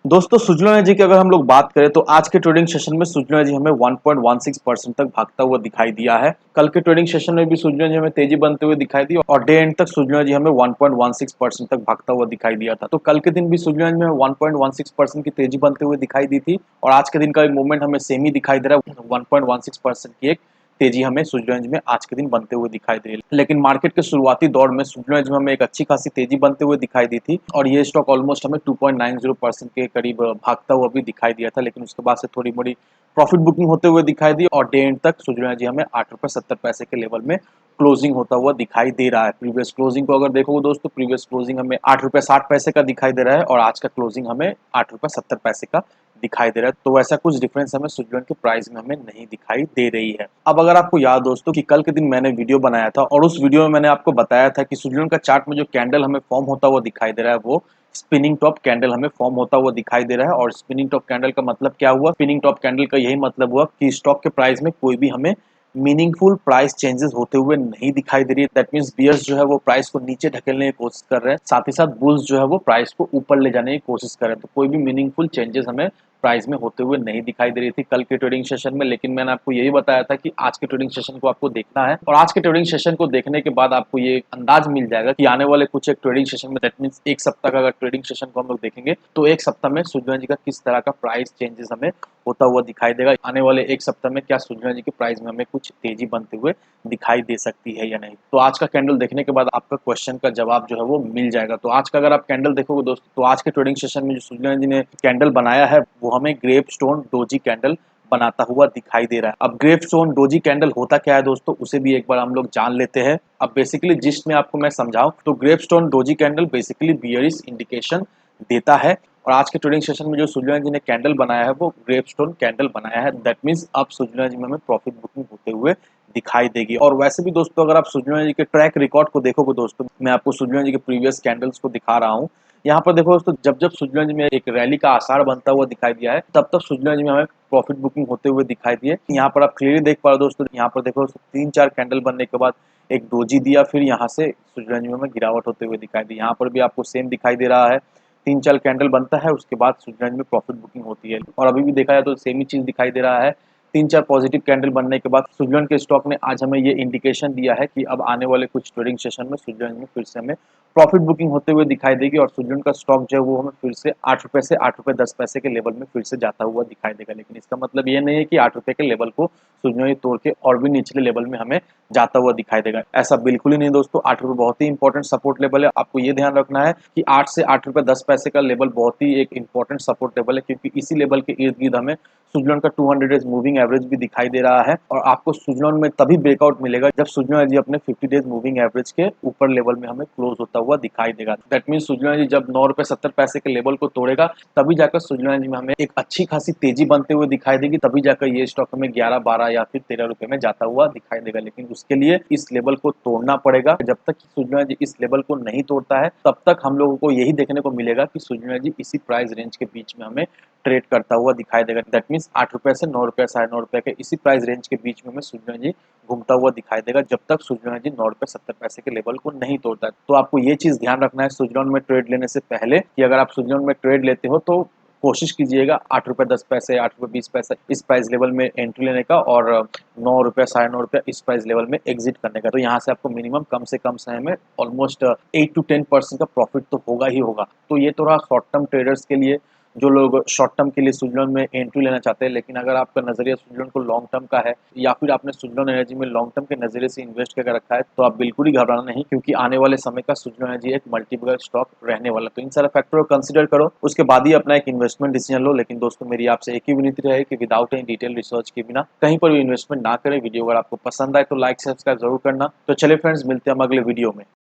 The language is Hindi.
दोस्तों सुजलो एनर्जी की अगर हम लोग बात करें तो आज के ट्रेडिंग सेशन में सुजलो एनर्जी हमें 1.16% तक भागता हुआ दिखाई दिया है। कल के ट्रेडिंग सेशन में भी सुजलो एनर्जी हमें तेजी बनते हुए दिखाई दी और डे एंड तक सुजलो एनर्जी हमें 1.16% तक भागता हुआ दिखाई दिया था। तो कल के दिन भी सुजलो एनर्जी में 1.16% की तेजी बनते हुए दिखाई दी थी और आज के दिन का एक मूवमेंट हमें सेम ही दिखाई दे रहा है। 1.16% की एक तेजी हमें सुजलो एनर्जी में आज के दिन बनते हुए दिखाई दे रही है। लेकिन मार्केट के शुरुआती दौर में सुजलो एनर्जी में हमें एक अच्छी खासी तेजी बनते हुए दिखाई दी थी और ये स्टॉक ऑलमोस्ट हमें 2.90% के करीब भागता हुआ भी दिखाई दिया था, लेकिन उसके बाद से थोड़ी मोड़ी प्रॉफिट बुकिंग होते हुए दिखाई दी और डे एंड तक सुजलो एनर्जी हमें 8 रुपये 70 पैसे के लेवल में क्लोजिंग होता हुआ दिखाई दे रहा है। प्रीवियस क्लोजिंग को अगर देखोगे दोस्तों, प्रीवियस क्लोजिंग हमें 8 रुपये 60 पैसे का दिखाई दे रहा है और आज का क्लोजिंग हमें 8 रुपये 70 पैसे का दिखाई दे रहा है। तो ऐसा कुछ डिफरेंस हमें सुजलोन के प्राइस में हमें नहीं दिखाई दे रही है। अब अगर आपको याद दोस्तों कि कल के दिन मैंने वीडियो बनाया था और उस वीडियो में मैंने आपको बताया था कि सुजलोन का चार्ट में जो कैंडल हमें फॉर्म होता हुआ दिखाई दे रहा है वो स्पिनिंग टॉप कैंडल हमें फॉर्म होता हुआ दिखाई दे रहा है। और स्पिनिंग टॉप कैंडल का मतलब क्या हुआ? स्पिनिंग टॉप कैंडल का यही मतलब हुआ कि स्टॉक के प्राइस में कोई भी हमें मीनिंगफुल प्राइस चेंजेस होते हुए नहीं दिखाई दे रही है। दैट मींस बियर्स जो है वो प्राइस को नीचे ढकेलने की कोशिश कर रहे हैं, साथ ही साथ बुल्स जो है वो प्राइस को ऊपर ले जाने की कोशिश कर रहे हैं। तो कोई भी मीनिंगफुल चेंजेस हमें प्राइस में होते हुए नहीं दिखाई दे रही थी कल के ट्रेडिंग सेशन में। लेकिन मैंने आपको यही बताया था कि आज के ट्रेडिंग सेशन को आपको देखना है और आज के ट्रेडिंग सेशन को देखने के बाद आपको ये अंदाज मिल जाएगा कि आने वाले कुछ एक ट्रेडिंग सेशन में, दैट मींस एक सप्ताह का अगर ट्रेडिंग सेशन को हम लोग देखेंगे तो एक सप्ताह में सुजना जी का किस तरह का प्राइस चेंजेस हमें होता हुआ दिखाई देगा। आने वाले एक सप्ताह में क्या सुजना जी के प्राइस में हमें कुछ तेजी बनते हुए दिखाई दे सकती है या नहीं। तो आज का कैंडल देखने के बाद आपका क्वेश्चन का जवाब जो है वो मिल जाएगा। तो आज का अगर आप कैंडल देखोगे दोस्तों, तो आज के ट्रेडिंग सेशन में जो सुजना जी ने कैंडल बनाया है वो हमें ग्रेप स्टोन डोजी कैंडल बनाता हुआ दिखाई दे रहा है। अब ग्रेप स्टोन डोजी कैंडल होता क्या है दोस्तों, उसे भी एक बार हम लोग जान लेते हैं। अब बेसिकली जिसमें आपको मैं समझाऊं तो gravestone doji candle basically bearish indication देता है और आज के ट्रेडिंग सेशन में जो सुजला जी ने कैंडल बनाया है वो ग्रेप स्टोन कैंडल बनाया है। दैट मींस अब सुजला जी में हमें प्रॉफिट बुकिंग होते हुए दिखाई देगी। और वैसे भी दोस्तों अगर आप सुजला जी के ट्रैक रिकॉर्ड को देखोगे दोस्तों, मैं आपको सुजला जी के प्रीवियस कैंडल्स को दिखा रहा हूँ। यहाँ पर देखो दोस्तों, जब जब सुजला जी में एक रैली का आसार बनता हुआ दिखाई दिया है तब तब सुजला जी में हमें प्रॉफिट बुकिंग होते हुए दिखाई दिए। यहाँ पर आप क्लियरली देख पा रहे हो दोस्तों, यहाँ पर देखो दोस्तों 3-4 कैंडल बनने के बाद एक डोजी दिया, फिर यहाँ से सुजला जी में हमें गिरावट होते हुए दिखाई दी। यहाँ पर भी आपको सेम दिखाई दे रहा है, 3-4 कैंडल बनता है उसके बाद सुजला जी में प्रॉफिट बुकिंग होती है। और अभी भी देखा जाए तो सेम ही चीज दिखाई दे रहा है, 3-4 पॉजिटिव कैंडल बनने के बाद सुजलन के स्टॉक ने आज हमें ये इंडिकेशन दिया है कि अब आने वाले कुछ ट्रेडिंग सेशन में सुजलन में फिर से हमें प्रॉफिट बुकिंग होते हुए दिखाई देगी और सुजलन का स्टॉक जो है वो हमें फिर से 8 रुपए से 8 रुपए 10 पैसे के लेवल में फिर से जाता हुआ दिखाई देगा। लेकिन इसका मतलब ये नहीं है कि 8 रुपए के लेवल को सुजलन तोड़ के और भी निचले लेवल में हमें जाता हुआ दिखाई देगा, ऐसा बिल्कुल ही नहीं दोस्तों। 8 रुपए बहुत ही इंपॉर्टेंट सपोर्ट लेवल है। आपको ये ध्यान रखना है कि 8 से 8 रुपए 10 पैसे का लेवल बहुत ही एक इंपॉर्टेंट सपोर्ट लेवल है, क्योंकि इसी लेवल के इर्द गिर्द हमें सुजलन का 200 डेज मूविंग एवरेज भी दिखाई दे रहा है। और आपको सुजलन में तभी ब्रेकआउट मिलेगा जब सुजलन जी अपने 50 डेज मूविंग एवरेज के ऊपर लेवल में हमें क्लोज होता हुआ दिखाई देगा। दैट मीन सुजलन जी जब 9 रुपए 70 पैसे के लेवल को तोड़ेगा तभी जाकर सुजलन जी में हमें एक अच्छी खासी तेजी बनते हुए दिखाई देगी, तभी जाकर ये स्टॉक हमें 11 12 या फिर 13 रुपए में जाता हुआ दिखाई देगा। लेकिन उसके लिए इस लेवल को तोड़ना पड़ेगा। जब तक सुजलन जी इस लेवल को नहीं तोड़ता है तब तक हम लोगों को यही देखने को मिलेगा कि सुजलन जी इसी प्राइस रेंज के बीच में हमें ट्रेड करता हुआ दिखाई देगा। दैट मीन्स 8 रुपए से 9 रुपए 9.5 रुपए के इसी प्राइस रेंज के बीच में हमें सुजलन जी घूमता हुआ दिखाई देगा, जब तक सुजलन जी 9 रुपए 70 पैसे के लेवल को नहीं तोड़ता है। तो आपको ये चीज ध्यान रखना है सुजलन में ट्रेड लेने से पहले कि अगर आप सुजलन में ट्रेड लेते हो तो कोशिश कीजिएगा 8 रुपए 10 पैसे 8 रुपए 20 पैसे इस प्राइस लेवल में एंट्री लेने का और 9 रुपए 9.5 रुपए इस प्राइस लेवल में एग्जिट करने का। तो यहाँ से आपको मिनिमम कम से कम समय में ऑलमोस्ट 8 to 10% का प्रॉफिट तो होगा ही होगा। तो ये तो रहा शॉर्ट टर्म ट्रेडर्स के लिए, जो लोग शॉर्ट टर्म के लिए सुजलन में एंट्री लेना चाहते हैं। लेकिन अगर आपका नजरिया सुजलन को लॉन्ग टर्म का है या फिर आपने सुजलन एनर्जी में लॉन्ग टर्म के नजरिए से इन्वेस्ट करके रखा है तो आप बिल्कुल ही घबराना नहीं, क्योंकि आने वाले समय का सुजलन एनर्जी एक मल्टीपल स्टॉक रहने वाला। तो इन सारे फैक्टर को कंसिडर करो, उसके बाद ही अपना एक इन्वेस्टमेंट डिसीजन लो। लेकिन दोस्तों मेरी आपसे एक ही विनती रहे कि विदाउट एनी डिटेल रिसर्च के बिना कहीं पर भी इन्वेस्टमेंट ना करें। वीडियो अगर आपको पसंद आए तो लाइक सब्सक्राइब जरूर करना। तो चलिए फ्रेंड्स, मिलते हैं हम अगले वीडियो में।